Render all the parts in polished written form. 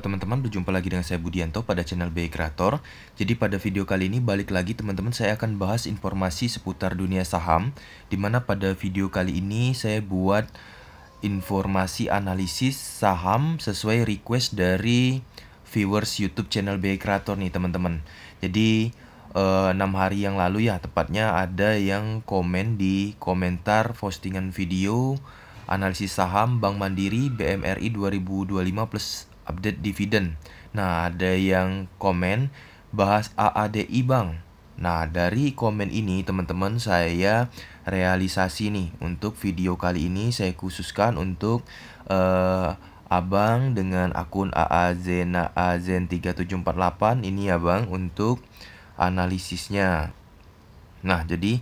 Teman-teman, berjumpa lagi dengan saya Budianto pada channel BI Creator. Jadi pada video kali ini balik lagi teman-teman, saya akan bahas informasi seputar dunia saham, dimana pada video kali ini saya buat informasi analisis saham sesuai request dari viewers YouTube channel BI Creator nih teman-teman. Jadi 6 hari yang lalu ya, tepatnya ada yang komen di komentar postingan video analisis saham Bank Mandiri BMRI 2025 plus update dividen. Nah, ada yang komen bahas AADI Bang. Nah, dari komen ini teman-teman saya realisasi nih untuk video kali ini saya khususkan untuk Abang dengan akun AAZEN3748 ini ya Bang untuk analisisnya. Nah, jadi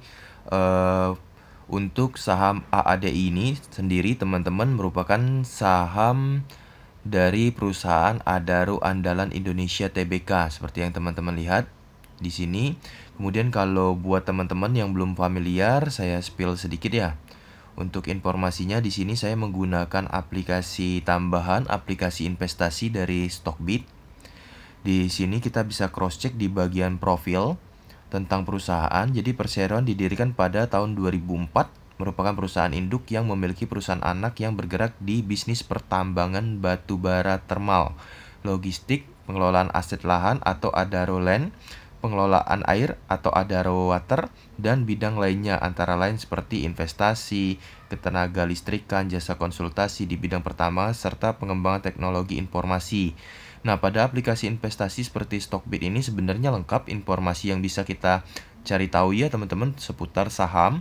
untuk saham AADI ini sendiri teman-teman merupakan saham dari perusahaan Adaro Andalan Indonesia Tbk seperti yang teman-teman lihat di sini. Kemudian kalau buat teman-teman yang belum familiar, saya spill sedikit ya. Untuk informasinya di sini saya menggunakan aplikasi tambahan, aplikasi investasi dari Stockbit. Di sini kita bisa cross check di bagian profil tentang perusahaan. Jadi Persero didirikan pada tahun 2004, merupakan perusahaan induk yang memiliki perusahaan anak yang bergerak di bisnis pertambangan batu bara termal, logistik, pengelolaan aset lahan atau Adaro Land, pengelolaan air atau Adaro Water, dan bidang lainnya antara lain seperti investasi, ketenaga listrikan, jasa konsultasi di bidang pertama, serta pengembangan teknologi informasi. Nah, pada aplikasi investasi seperti Stockbit ini sebenarnya lengkap informasi yang bisa kita cari tahu ya teman-teman seputar saham.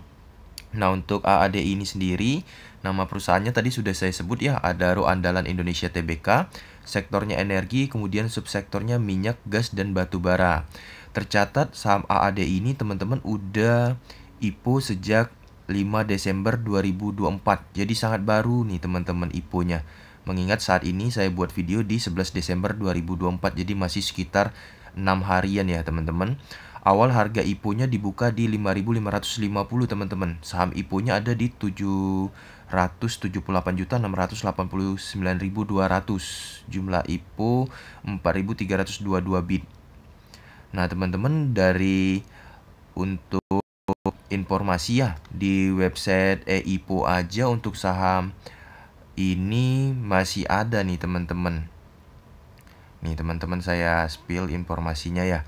Nah, untuk AADI ini sendiri, nama perusahaannya tadi sudah saya sebut ya, Adaro Andalan Indonesia Tbk, sektornya energi, kemudian subsektornya minyak, gas, dan batu bara. Tercatat saham AADI ini teman-teman udah IPO sejak 5 Desember 2024, jadi sangat baru nih teman-teman IPO-nya. Mengingat saat ini saya buat video di 11 Desember 2024, jadi masih sekitar 6 harian ya teman-teman. Awal harga IPO-nya dibuka di 5.550 teman-teman. Saham IPO-nya ada di 778.689.200. Jumlah IPO 4.322 bit. Nah, teman-teman, dari untuk informasi ya di website IPO aja untuk saham ini masih ada nih teman-teman. Nih teman-teman saya spill informasinya ya.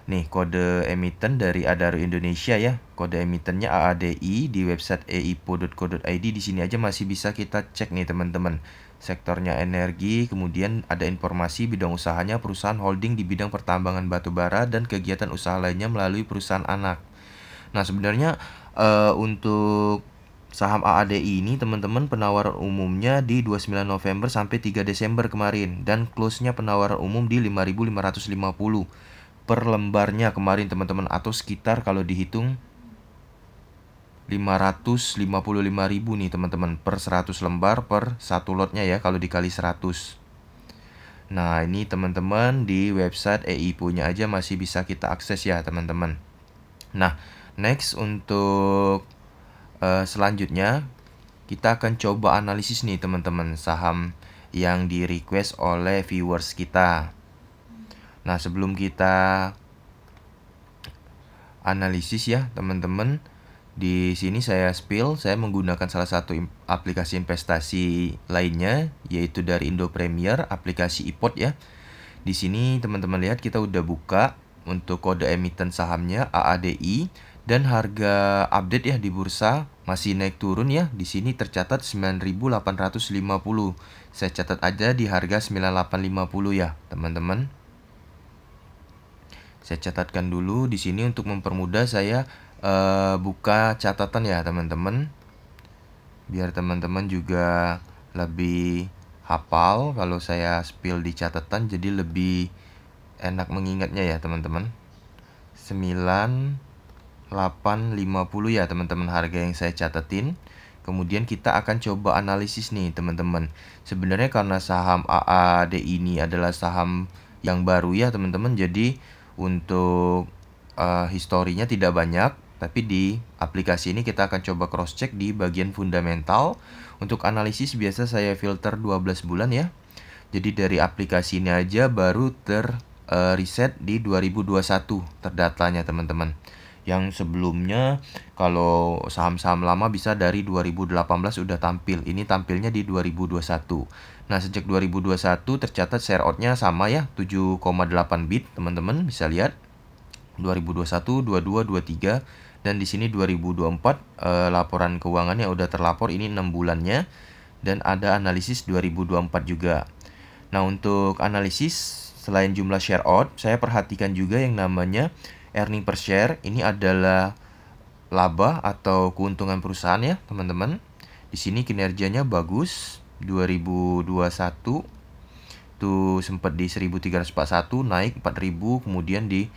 Nih kode emiten dari Adaro Indonesia ya. Kode emitennya AADI di website eipo.co.id. Di sini aja masih bisa kita cek nih teman-teman. Sektornya energi, kemudian ada informasi bidang usahanya perusahaan holding di bidang pertambangan batu bara dan kegiatan usaha lainnya melalui perusahaan anak. Nah, sebenarnya untuk saham AADI ini teman-teman penawaran umumnya di 29 November sampai 3 Desember kemarin dan close-nya penawaran umum di 5.550 per lembarnya kemarin teman-teman, atau sekitar kalau dihitung 555.000 nih teman-teman per 100 lembar per satu lotnya ya kalau dikali 100. Nah, ini teman-teman di website EIPO-nya aja masih bisa kita akses ya teman-teman. Nah, next untuk selanjutnya kita akan coba analisis nih teman-teman saham yang di request oleh viewers kita. Nah, sebelum kita analisis ya teman-teman, di sini saya spill, saya menggunakan salah satu aplikasi investasi lainnya, yaitu dari Indo Premier, aplikasi iPod ya. Di sini teman-teman lihat kita udah buka untuk kode emiten sahamnya AADI dan harga update ya di bursa masih naik turun ya. Di sini tercatat 9.850. Saya catat aja di harga 9.850 ya, teman-teman. Saya catatkan dulu di sini untuk mempermudah saya buka catatan ya teman-teman. Biar teman-teman juga lebih hafal kalau saya spill di catatan, jadi lebih enak mengingatnya ya teman-teman. 9.850 ya teman-teman harga yang saya catatin. Kemudian kita akan coba analisis nih teman-teman. Sebenarnya karena saham AAD ini adalah saham yang baru ya teman-teman, jadi untuk historinya tidak banyak, tapi di aplikasi ini kita akan coba cross check di bagian fundamental. Untuk analisis biasa saya filter 12 bulan ya. Jadi dari aplikasi ini aja baru reset di 2021 terdatanya teman-teman. Yang sebelumnya kalau saham-saham lama bisa dari 2018 udah tampil. Ini tampilnya di 2021. Nah, sejak 2021 tercatat share out-nya sama ya, 7,8 bit, teman-teman bisa lihat. 2021, 22, 23 dan di sini 2024 laporan keuangannya udah terlapor, ini 6 bulannya dan ada analisis 2024 juga. Nah, untuk analisis selain jumlah share out, saya perhatikan juga yang namanya earning per share. Ini adalah laba atau keuntungan perusahaan ya, teman-teman. Di sini kinerjanya bagus. 2021 tuh sempat di 1341, naik 4000, kemudian di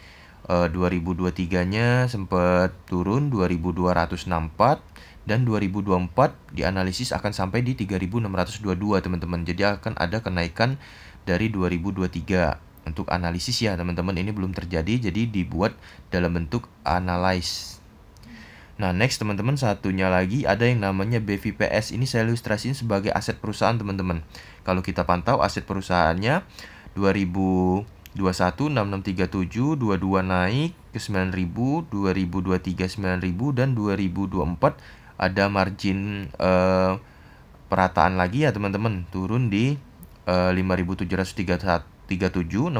2023-nya sempat turun 2264 dan 2024 dianalisis akan sampai di 3622 teman-teman. Jadi akan ada kenaikan dari 2023. Untuk analisis ya teman-teman, ini belum terjadi, jadi dibuat dalam bentuk analyze. Nah, next teman-teman, satunya lagi ada yang namanya BVPS. Ini saya ilustrasiin sebagai aset perusahaan teman-teman. Kalau kita pantau aset perusahaannya 2021 6637, 22 naik ke 9000, 2023 9000 dan 2024 ada margin perataan lagi ya teman-teman, turun di 5737 6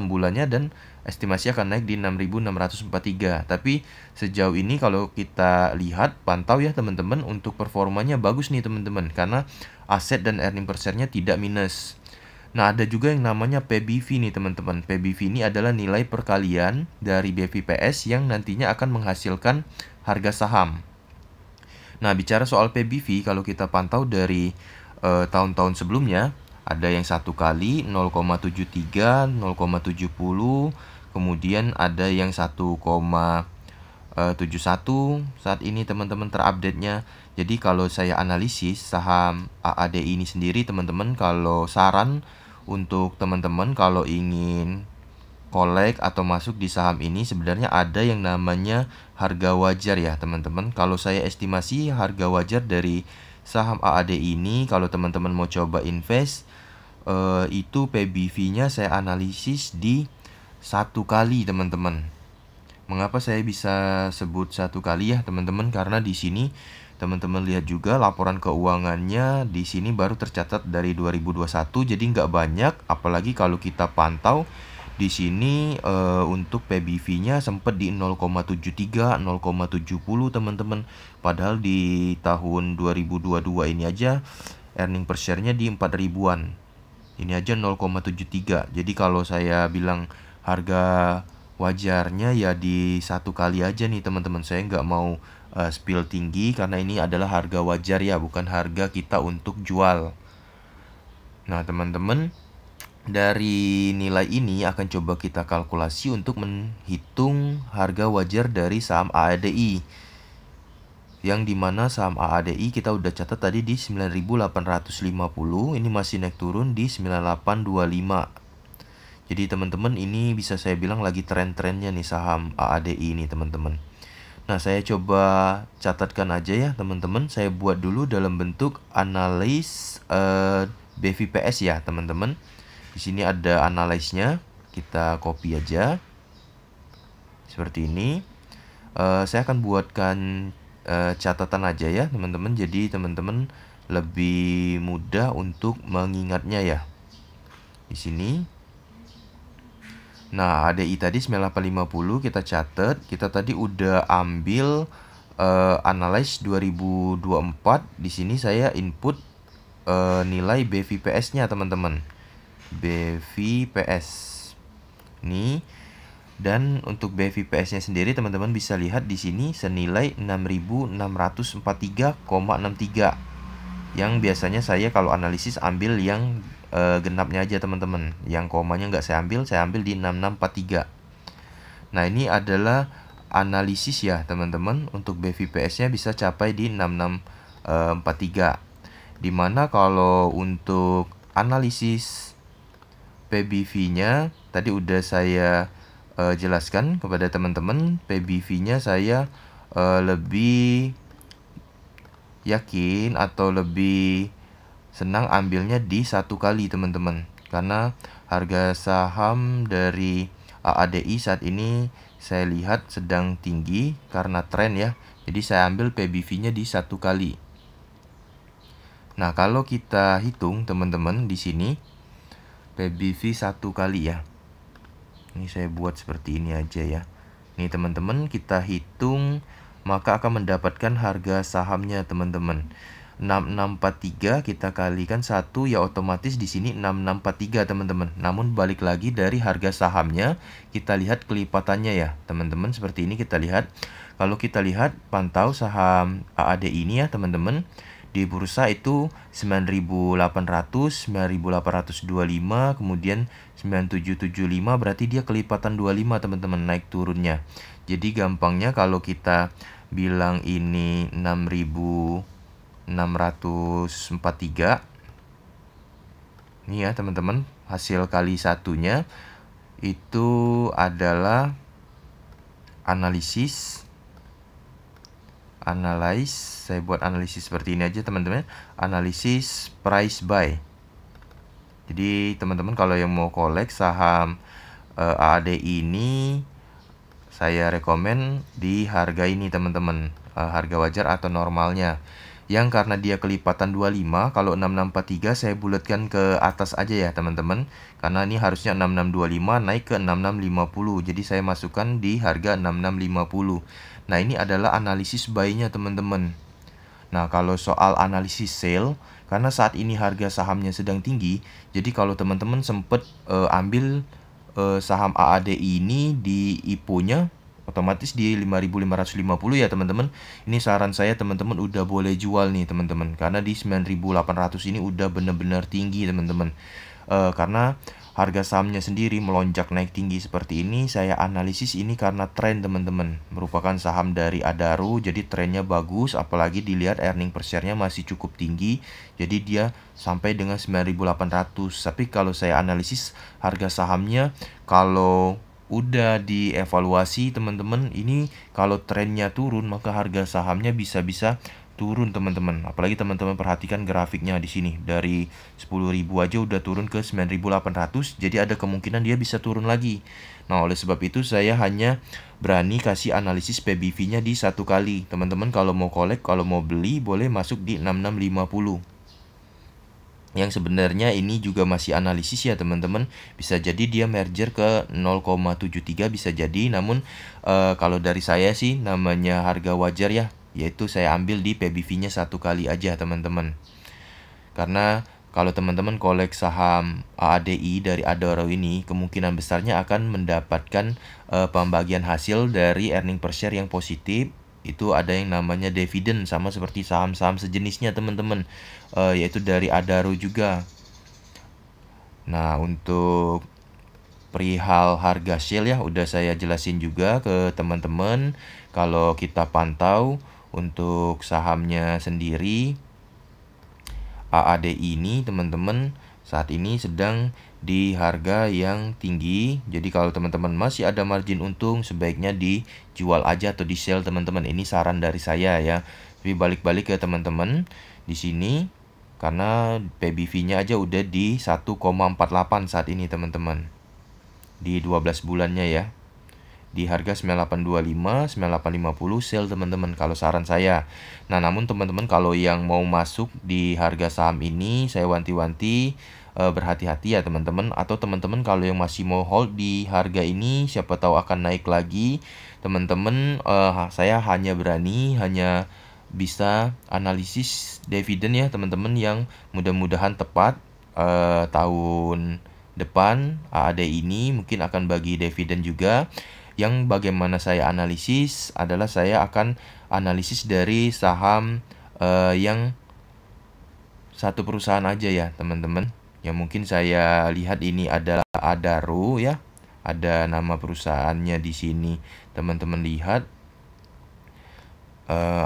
bulannya dan estimasi akan naik di 6643. Tapi sejauh ini kalau kita lihat pantau ya teman-teman, untuk performanya bagus nih teman-teman, karena aset dan earning per share-nya tidak minus. Nah, ada juga yang namanya PBV nih teman-teman. PBV ini adalah nilai perkalian dari BVPS yang nantinya akan menghasilkan harga saham. Nah, bicara soal PBV, kalau kita pantau dari tahun-tahun sebelumnya, ada yang 1 kali 0,73, 0,70, kemudian ada yang 1,71 saat ini teman-teman terupdate-nya. Jadi kalau saya analisis saham AADI ini sendiri teman-teman, kalau saran untuk teman-teman kalau ingin collect atau masuk di saham ini, sebenarnya ada yang namanya harga wajar ya teman-teman. Kalau saya estimasi harga wajar dari saham AAD ini, kalau teman-teman mau coba invest, itu PBV-nya saya analisis di 1 kali teman-teman. Mengapa saya bisa sebut 1 kali ya teman-teman? Karena di sini teman-teman lihat juga laporan keuangannya di sini baru tercatat dari 2021, jadi nggak banyak. Apalagi kalau kita pantau di sini untuk PBV-nya sempat di 0,73, 0,70 teman-teman. Padahal di tahun 2022 ini aja earning per share-nya di 4 ribuan. Ini aja 0,73. Jadi kalau saya bilang harga wajarnya ya di 1 kali aja nih teman-teman. Saya nggak mau spill tinggi karena ini adalah harga wajar ya, bukan harga kita untuk jual. Nah teman-teman, dari nilai ini akan coba kita kalkulasi untuk menghitung harga wajar dari saham AADI. Yang dimana saham AADI kita udah catat tadi di 9.850, ini masih naik turun di 9825. Jadi teman-teman, ini bisa saya bilang lagi tren-trennya nih saham AADI ini teman-teman. Nah, saya coba catatkan aja ya teman-teman. Saya buat dulu dalam bentuk analis BVPS ya teman-teman. Di sini ada analysnya, kita copy aja seperti ini. Saya akan buatkan catatan aja ya teman-teman, jadi teman-teman lebih mudah untuk mengingatnya ya. Di sini, nah ADI tadi 9850 kita catat. Kita tadi udah ambil analyze 2024. Di sini saya input nilai BVPS-nya teman-teman. BVPS nih, dan untuk BVPS-nya sendiri teman-teman bisa lihat di sini senilai 6.643,63. Yang biasanya saya kalau analisis ambil yang genapnya aja teman-teman, yang komanya nggak saya ambil di 6643. Nah ini adalah analisis ya teman-teman, untuk BVPS-nya bisa capai di 6643. Dimana kalau untuk analisis PBV-nya tadi udah saya jelaskan kepada teman-teman. PBV-nya saya lebih yakin atau lebih senang ambilnya di 1 kali teman-teman. karena harga saham dari AADI saat ini saya lihat sedang tinggi karena tren ya. Jadi saya ambil PBV-nya di 1 kali. Nah, kalau kita hitung teman-teman di sini PBV 1 kali ya. Ini saya buat seperti ini aja ya. Nih teman-teman, kita hitung maka akan mendapatkan harga sahamnya teman-teman. 6643 kita kalikan 1 ya, otomatis di sini 6643 teman-teman. Namun balik lagi dari harga sahamnya kita lihat kelipatannya ya teman-teman. Seperti ini kita lihat. Kalau kita lihat pantau saham AAD ini ya teman-teman, di bursa itu 9.800, 9.825, kemudian 9.775, berarti dia kelipatan 25 teman-teman naik turunnya. Jadi gampangnya kalau kita bilang ini 6.643, ini ya teman-teman, hasil kali satunya itu adalah saya buat analisis seperti ini aja teman-teman, analisis price buy. Jadi teman-teman kalau yang mau collect saham AAD ini, saya rekomen di harga ini teman-teman, harga wajar atau normalnya. Yang karena dia kelipatan 25, kalau 6643 saya bulatkan ke atas aja ya teman-teman. Karena ini harusnya 6625 naik ke 6650. Jadi saya masukkan di harga 6650. Nah, ini adalah analisis buy-nya teman-teman. Nah, kalau soal analisis sell, karena saat ini harga sahamnya sedang tinggi, jadi kalau teman-teman sempat ambil saham AAD ini di IPO-nya, otomatis di 5.550 ya teman-teman. Ini saran saya teman-teman udah boleh jual nih teman-teman, karena di 9.800 ini udah bener-bener tinggi teman-teman. Karena harga sahamnya sendiri melonjak naik tinggi seperti ini, saya analisis ini karena tren teman-teman. Merupakan saham dari Adaro, jadi trennya bagus, apalagi dilihat earning per share-nya masih cukup tinggi. Jadi dia sampai dengan 9.800. Tapi kalau saya analisis harga sahamnya, kalau udah dievaluasi teman-teman, ini kalau trennya turun maka harga sahamnya bisa-bisa turun teman-teman. Apalagi teman-teman perhatikan grafiknya di sini, dari 10.000 aja udah turun ke 9.800, jadi ada kemungkinan dia bisa turun lagi. Nah, oleh sebab itu saya hanya berani kasih analisis PBV-nya di 1 kali. Teman-teman kalau mau collect, kalau mau beli boleh masuk di 6650. Yang sebenarnya ini juga masih analisis ya teman-teman, bisa jadi dia merger ke 0,73 bisa jadi. Namun kalau dari saya sih namanya harga wajar ya, yaitu saya ambil di PBV-nya 1 kali aja teman-teman. Karena kalau teman-teman kolek saham AADI dari Adaro ini, kemungkinan besarnya akan mendapatkan pembagian hasil dari earning per share yang positif. Itu ada yang namanya dividen, sama seperti saham-saham sejenisnya teman-teman, yaitu dari Adaro juga. Nah, untuk perihal harga sell ya udah saya jelasin juga ke teman-teman. Kalau kita pantau untuk sahamnya sendiri, AAD ini teman-teman saat ini sedang di harga yang tinggi. Jadi kalau teman-teman masih ada margin untung, sebaiknya dijual aja atau di sell teman-teman. Ini saran dari saya ya. Tapi balik-balik ke teman-teman di sini, karena PBV-nya aja udah di 1,48 saat ini teman-teman. Di 12 bulannya ya. Di harga 9825, 9850 sell teman-teman kalau saran saya. Nah, namun teman-teman kalau yang mau masuk di harga saham ini, saya wanti-wanti berhati-hati ya teman-teman. Atau teman-teman kalau yang masih mau hold di harga ini, siapa tahu akan naik lagi. Teman-teman, saya hanya bisa analisis dividen ya teman-teman, yang mudah-mudahan tepat. Tahun depan AAD ini mungkin akan bagi dividen juga. Yang bagaimana saya analisis adalah saya akan analisis dari saham yang satu perusahaan aja ya teman-teman. Yang mungkin saya lihat ini adalah Adaro ya. Ada nama perusahaannya di sini. Teman-teman lihat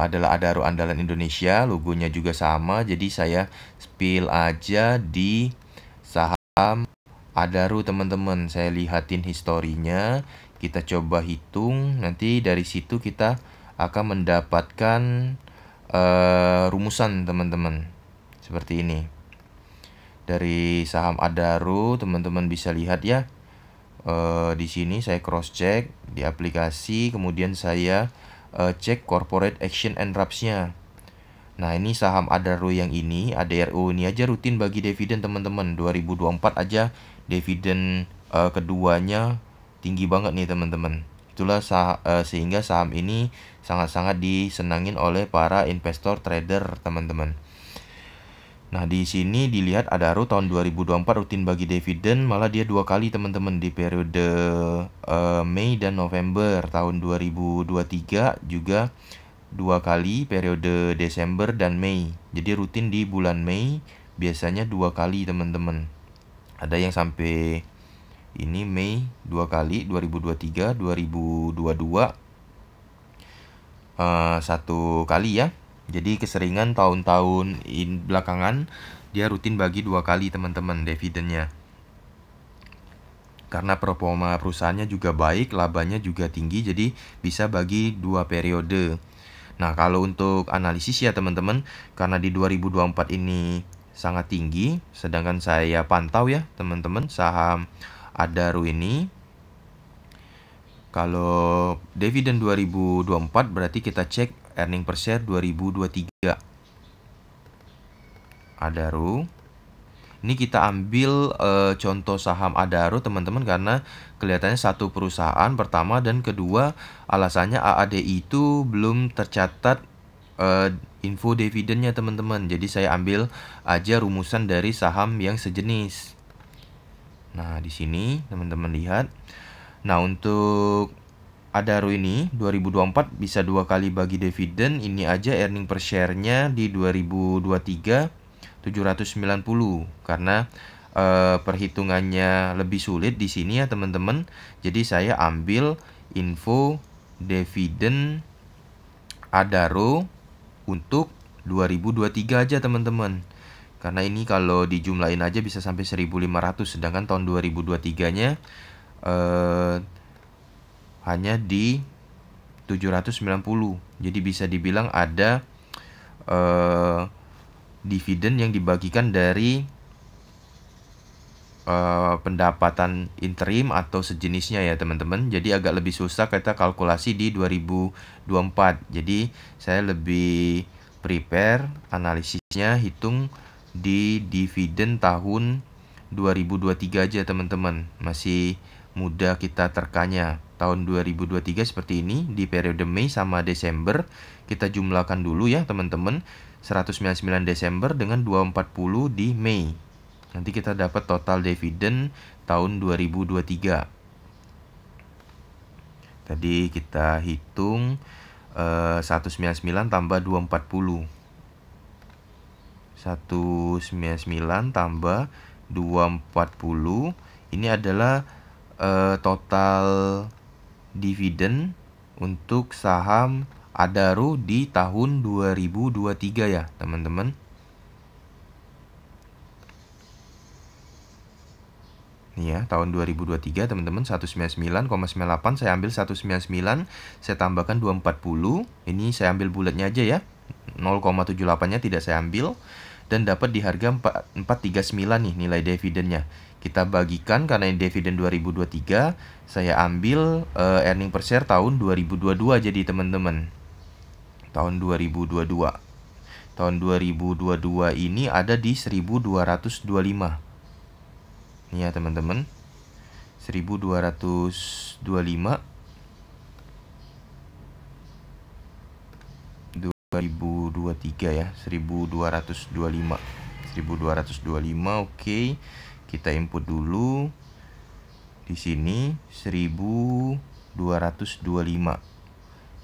adalah Adaro Andalan Indonesia, logonya juga sama. Jadi saya spill aja di saham Adaro teman-teman. Saya lihatin historinya. Kita coba hitung, nanti dari situ kita akan mendapatkan rumusan teman-teman seperti ini. Dari saham Adaro, teman-teman bisa lihat ya. Di sini saya cross check di aplikasi, kemudian saya cek corporate action and wraps-nya. Nah, ini saham Adaro yang ini, ADRO ini aja rutin bagi dividen teman-teman. 2024 aja dividen keduanya tinggi banget nih teman-teman. Itulah sehingga saham ini sangat-sangat disenangin oleh para investor trader teman-teman. Nah, di sini dilihat Adaro tahun 2024 rutin bagi dividen, malah dia 2 kali teman-teman di periode Mei dan November. Tahun 2023 juga 2 kali periode Desember dan Mei. Jadi rutin di bulan Mei biasanya 2 kali teman-teman. Ada yang sampai ini Mei 2 kali, 2023, 2022 1 kali ya. Jadi keseringan tahun-tahun belakangan dia rutin bagi 2 kali teman-teman dividennya. Karena performa perusahaannya juga baik, labanya juga tinggi, jadi bisa bagi 2 periode. Nah, kalau untuk analisis ya teman-teman, karena di 2024 ini sangat tinggi, sedangkan saya pantau ya teman-teman saham Adaro ini. Kalau dividen 2024 berarti kita cek earning per share 2023. Adaro. Ini kita ambil contoh saham Adaro teman-teman karena kelihatannya satu perusahaan pertama, dan kedua alasannya AADI itu belum tercatat info dividennya teman-teman. Jadi saya ambil aja rumusan dari saham yang sejenis. Nah, di sini teman-teman lihat. Nah, untuk Adaro ini 2024 bisa 2 kali bagi dividen. Ini aja earning per share-nya di 2023 790 karena perhitungannya lebih sulit di sini ya teman-teman. Jadi saya ambil info dividen Adaro untuk 2023 aja teman-teman. Karena ini kalau dijumlahin aja bisa sampai 1.500, sedangkan tahun 2023-nya hanya di 790. Jadi bisa dibilang ada dividen yang dibagikan dari pendapatan interim atau sejenisnya ya teman-teman. Jadi agak lebih susah kita kalkulasi di 2024. Jadi saya lebih prepare analisisnya hitung di dividen tahun 2023 aja teman-teman. Masih mudah kita terkanya. Tahun 2023 seperti ini di periode Mei sama Desember kita jumlahkan dulu ya teman-teman. 199 Desember dengan 240 di Mei. Nanti kita dapat total dividen tahun 2023. Tadi kita hitung 199 tambah 240. 199 tambah 240. Ini adalah total dividen untuk saham Adaro di tahun 2023 ya teman-teman. Nih ya, tahun 2023 teman-teman 199,98, saya ambil 199, saya tambahkan 240. Ini saya ambil bulatnya aja ya. 0,78-nya tidak saya ambil dan dapat di harga 439 nih nilai dividennya. Kita bagikan karena ini dividen 2023, saya ambil earning per share tahun 2022 jadi teman-teman. Tahun 2022. Tahun 2022 ini ada di 1225. Ini ya teman-teman. 1225 2023 ya, 1225. 1225, oke. Kita input dulu. Di sini 1225.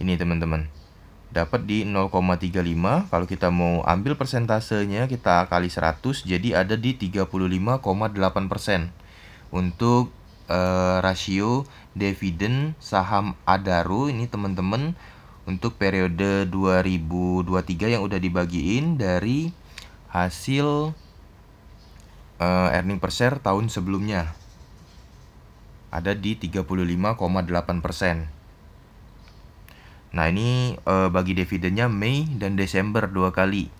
Ini teman-teman. Dapat di 0,35. Kalau kita mau ambil persentasenya kita kali 100, jadi ada di 35,8% untuk rasio dividen saham Adaro ini teman-teman untuk periode 2023 yang udah dibagiin dari hasil earning per share tahun sebelumnya. Ada di 35,8%. Nah, ini bagi dividennya Mei dan Desember 2 kali.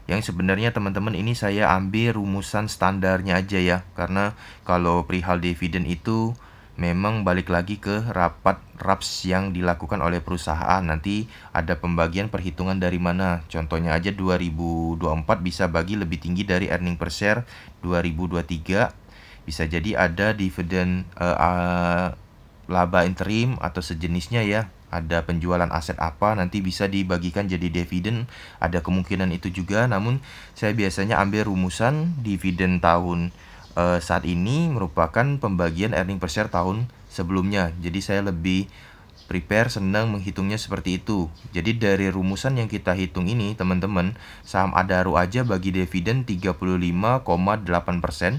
Yang sebenarnya teman-teman ini saya ambil rumusan standarnya aja ya, karena kalau perihal dividen itu memang balik lagi ke rapat RAPS yang dilakukan oleh perusahaan. Nanti ada pembagian perhitungan dari mana. Contohnya aja 2024 bisa bagi lebih tinggi dari earning per share 2023. Bisa jadi ada dividen laba interim atau sejenisnya ya. Ada penjualan aset apa nanti bisa dibagikan jadi dividen. Ada kemungkinan itu juga. Namun saya biasanya ambil rumusan dividen tahun saat ini merupakan pembagian earning per share tahun sebelumnya. Jadi saya lebih prepare, senang menghitungnya seperti itu. Jadi dari rumusan yang kita hitung ini teman-teman, saham Adaro aja bagi dividen 35,8%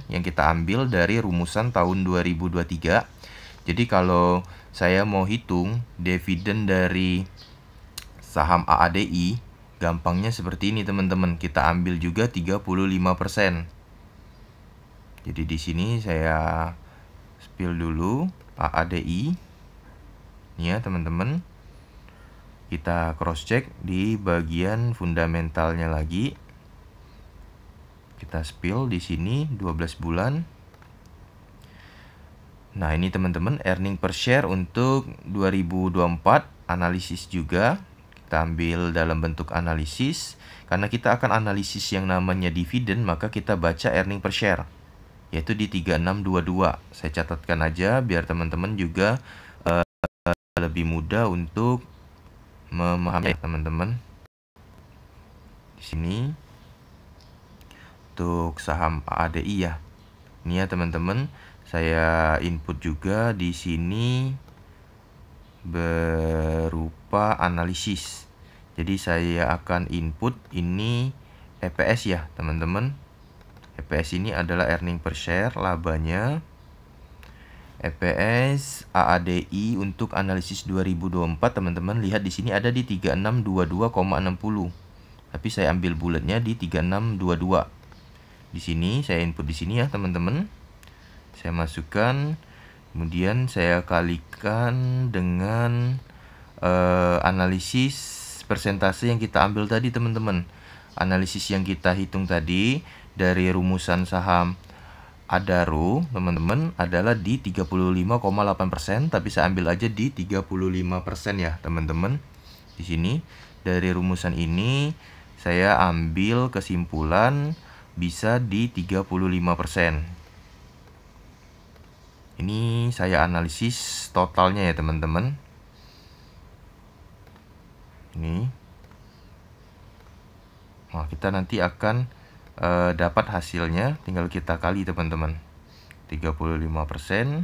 yang kita ambil dari rumusan tahun 2023. Jadi kalau saya mau hitung dividen dari saham AADI, gampangnya seperti ini teman-teman. Kita ambil juga 35%. Jadi di sini saya spill dulu AADI. Ini ya teman-teman. Kita cross check di bagian fundamentalnya lagi. Kita spill di sini 12 bulan. Nah, ini teman-teman earning per share untuk 2024 analisis juga. Kita ambil dalam bentuk analisis. Karena kita akan analisis yang namanya dividen, maka kita baca earning per share, yaitu di 3622. Saya catatkan aja biar teman-teman juga lebih mudah untuk memahami teman-teman. Di sini untuk saham AADI ya. Ini ya teman-teman, saya input juga di sini berupa analisis. Jadi saya akan input ini EPS ya teman-teman. EPS ini adalah earning per share labanya. EPS AADI untuk analisis 2024 teman-teman lihat di sini ada di 3622,60. Tapi saya ambil bulatnya di 3622. Di sini saya input di sini ya teman-teman. Saya masukkan, kemudian saya kalikan dengan analisis persentase yang kita ambil tadi teman-teman. Analisis yang kita hitung tadi dari rumusan saham Adaro teman-teman adalah di 35,8%, tapi saya ambil aja di 35% ya teman-teman. Di sini dari rumusan ini saya ambil kesimpulan bisa di 35%. Ini saya analisis totalnya ya teman-teman. Ini. Nah, kita nanti akan dapat hasilnya, tinggal kita kali teman-teman. 35%.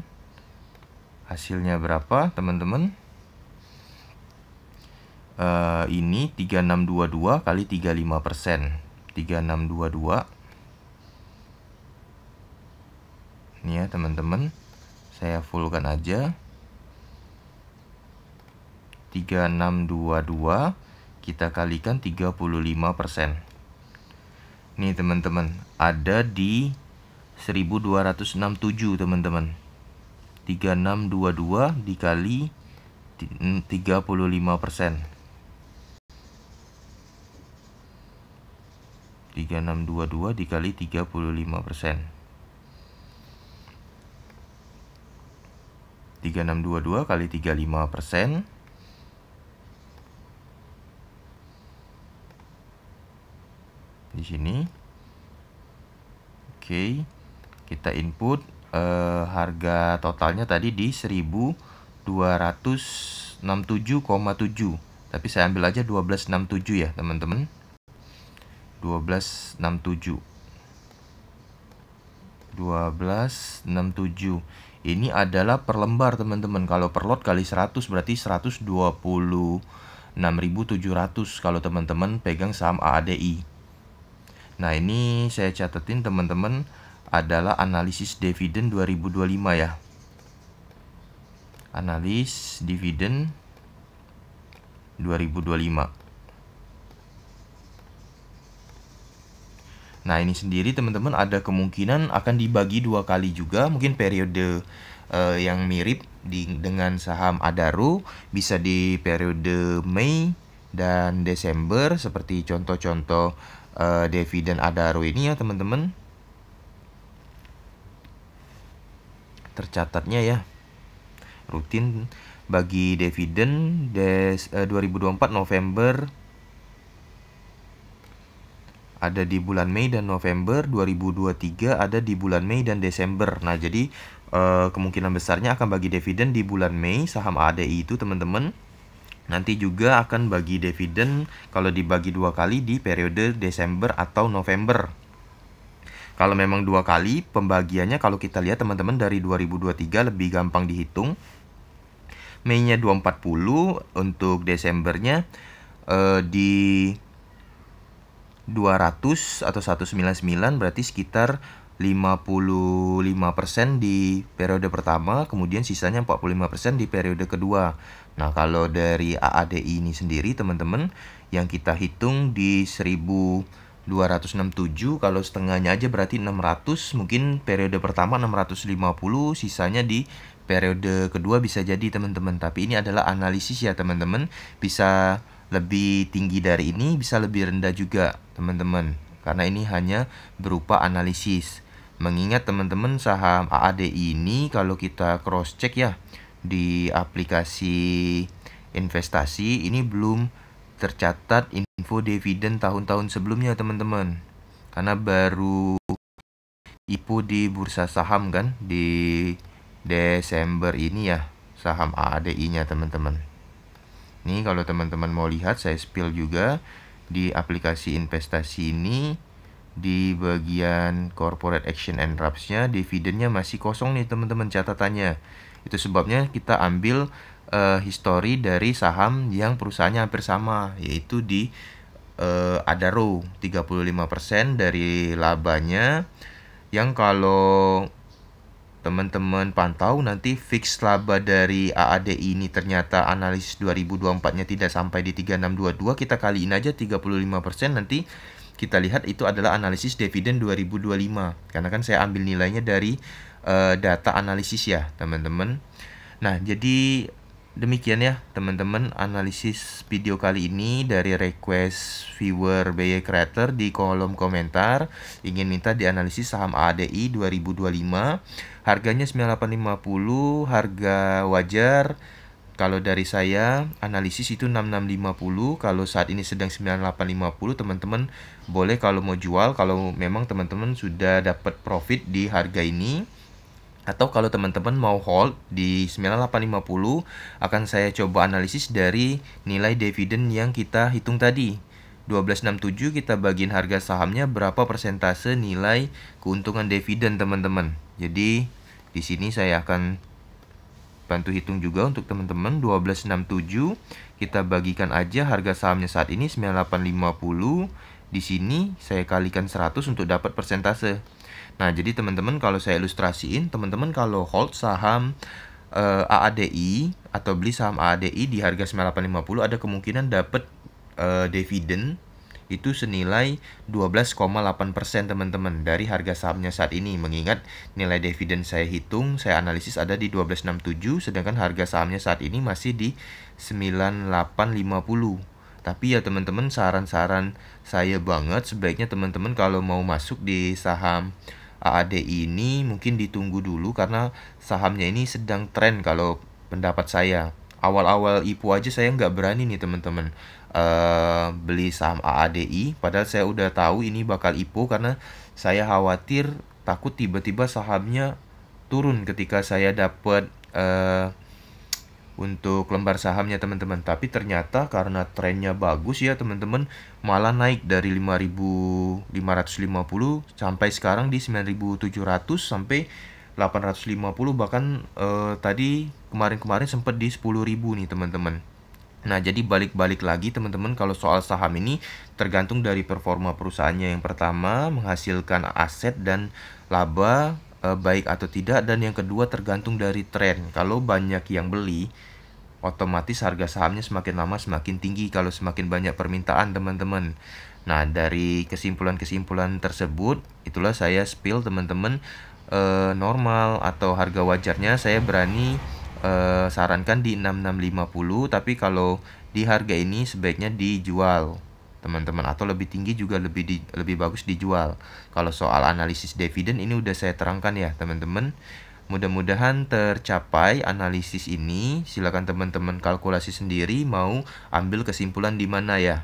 Hasilnya berapa teman-teman? Ini 3622 kali 35%. 3622. Ini ya teman-teman. Saya fullkan aja. 3622 kita kalikan 35%. Nih teman-teman, ada di 1267 teman-teman. 3622 dikali 35%. 3622 dikali 35%. 3622 kali 35%. Di sini. Oke. Kita input harga totalnya tadi di 1267,7. Tapi saya ambil aja 1267 ya, teman-teman. 1267. 1267. Ini adalah per lembar, teman-teman. Kalau per lot kali 100 berarti 126.700 kalau teman-teman pegang saham AADI. Nah, ini saya catetin teman-teman adalah analisis dividen 2025 ya. Analis dividen 2025. Nah, ini sendiri teman-teman ada kemungkinan akan dibagi 2 kali juga. Mungkin periode yang mirip dengan saham Adaro bisa di periode Mei dan Desember seperti contoh-contoh dividen Adaro ini ya teman-teman. Tercatatnya ya, rutin bagi dividen 2024 November ada di bulan Mei dan November, 2023 ada di bulan Mei dan Desember. Nah, jadi kemungkinan besarnya akan bagi dividen di bulan Mei saham ADI itu teman-teman. Nanti juga akan bagi dividen kalau dibagi 2 kali di periode Desember atau November. Kalau memang 2 kali pembagiannya, kalau kita lihat teman-teman dari 2023 lebih gampang dihitung. Mei-nya 240, untuk Desembernya di 200 atau 199, berarti sekitar 55% di periode pertama, kemudian sisanya 45% di periode kedua. Nah, kalau dari AADI ini sendiri teman-teman, yang kita hitung di 1267, kalau setengahnya aja berarti 600, mungkin periode pertama 650, sisanya di periode kedua bisa jadi teman-teman. Tapi ini adalah analisis ya teman-teman, bisa lebih tinggi dari ini, bisa lebih rendah juga teman-teman, karena ini hanya berupa analisis. Mengingat teman-teman saham AADI ini kalau kita cross check ya di aplikasi investasi, ini belum tercatat info dividen tahun-tahun sebelumnya teman-teman, karena baru IPO di bursa saham kan di Desember ini ya, saham AADI-nya teman-teman. Nih kalau teman-teman mau lihat, saya spill juga di aplikasi investasi ini, di bagian corporate action and wraps-nya dividennya masih kosong nih teman-teman catatannya. Itu sebabnya kita ambil history dari saham yang perusahaannya hampir sama, yaitu di Adaro 35% dari labanya, yang kalau teman-teman pantau nanti fix laba dari AADI ini ternyata analisis 2024-nya tidak sampai di 3622, kita kaliin aja 35%, nanti kita lihat itu adalah analisis dividen 2025. Karena kan saya ambil nilainya dari data analisis ya, teman-teman. Nah, jadi demikian ya, teman-teman, analisis video kali ini dari request viewer BY Creator di kolom komentar. Ingin minta dianalisis saham ADI 2025. Harganya 9850, harga wajar. Kalau dari saya, analisis itu 6650. Kalau saat ini sedang 9850, teman-teman boleh kalau mau jual, kalau memang teman-teman sudah dapat profit di harga ini. Atau kalau teman-teman mau hold di 9850, akan saya coba analisis dari nilai dividen yang kita hitung tadi. 1267 kita bagiin harga sahamnya berapa persentase nilai keuntungan dividen teman-teman. Jadi di sini saya akan bantu hitung juga untuk teman-teman. 1267 kita bagikan aja harga sahamnya saat ini 9850. Di sini saya kalikan 100 untuk dapat persentase. Nah, jadi teman-teman kalau saya ilustrasiin, teman-teman kalau hold saham AADI atau beli saham AADI di harga 9850 ada kemungkinan dapat dividen itu senilai 12,8% teman-teman dari harga sahamnya saat ini. Mengingat nilai dividen saya hitung, saya analisis ada di 1267, sedangkan harga sahamnya saat ini masih di 9850. Tapi ya teman-teman, saran-saran saya banget, sebaiknya teman-teman kalau mau masuk di saham AADI ini mungkin ditunggu dulu, karena sahamnya ini sedang tren kalau pendapat saya. Awal-awal IPO aja saya nggak berani nih teman-teman beli saham AADI, padahal saya udah tahu ini bakal IPO, karena saya khawatir takut tiba-tiba sahamnya turun ketika saya dapat untuk lembar sahamnya teman-teman. Tapi ternyata karena trennya bagus ya teman-teman, malah naik dari 5.550 sampai sekarang di 9.700 sampai 850, bahkan tadi kemarin-kemarin sempat di 10.000 nih teman-teman. Nah, jadi balik-balik lagi teman-teman, kalau soal saham ini tergantung dari performa perusahaannya. Yang pertama, menghasilkan aset dan laba baik atau tidak, dan yang kedua tergantung dari tren. Kalau banyak yang beli, otomatis harga sahamnya semakin lama semakin tinggi kalau semakin banyak permintaan teman-teman. Nah, dari kesimpulan-kesimpulan tersebut, itulah saya spill teman-teman, normal atau harga wajarnya saya berani sarankan di 6650, tapi kalau di harga ini sebaiknya dijual. teman-teman, atau lebih tinggi juga lebih bagus dijual. Kalau soal analisis dividen ini udah saya terangkan ya teman-teman. Mudah-mudahan tercapai analisis ini. Silakan teman-teman kalkulasi sendiri, mau ambil kesimpulan di mana ya.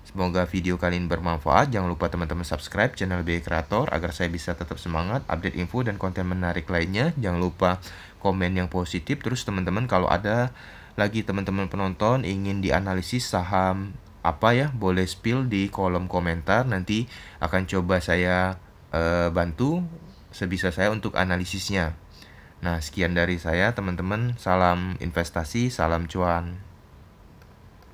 Semoga video kali ini bermanfaat. Jangan lupa teman-teman subscribe channel BI Creator agar saya bisa tetap semangat update info dan konten menarik lainnya. Jangan lupa komen yang positif. Terus teman-teman kalau ada lagi teman-teman penonton ingin dianalisis saham apa ya, boleh spill di kolom komentar. Nanti akan coba saya bantu sebisa saya untuk analisisnya. Nah, sekian dari saya teman-teman. Salam investasi, salam cuan.